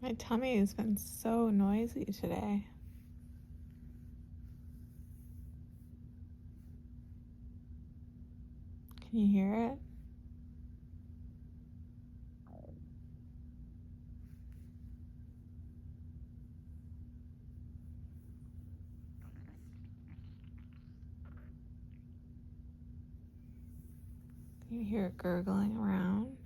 My tummy has been so noisy today. Can you hear it? Can you hear it gurgling around?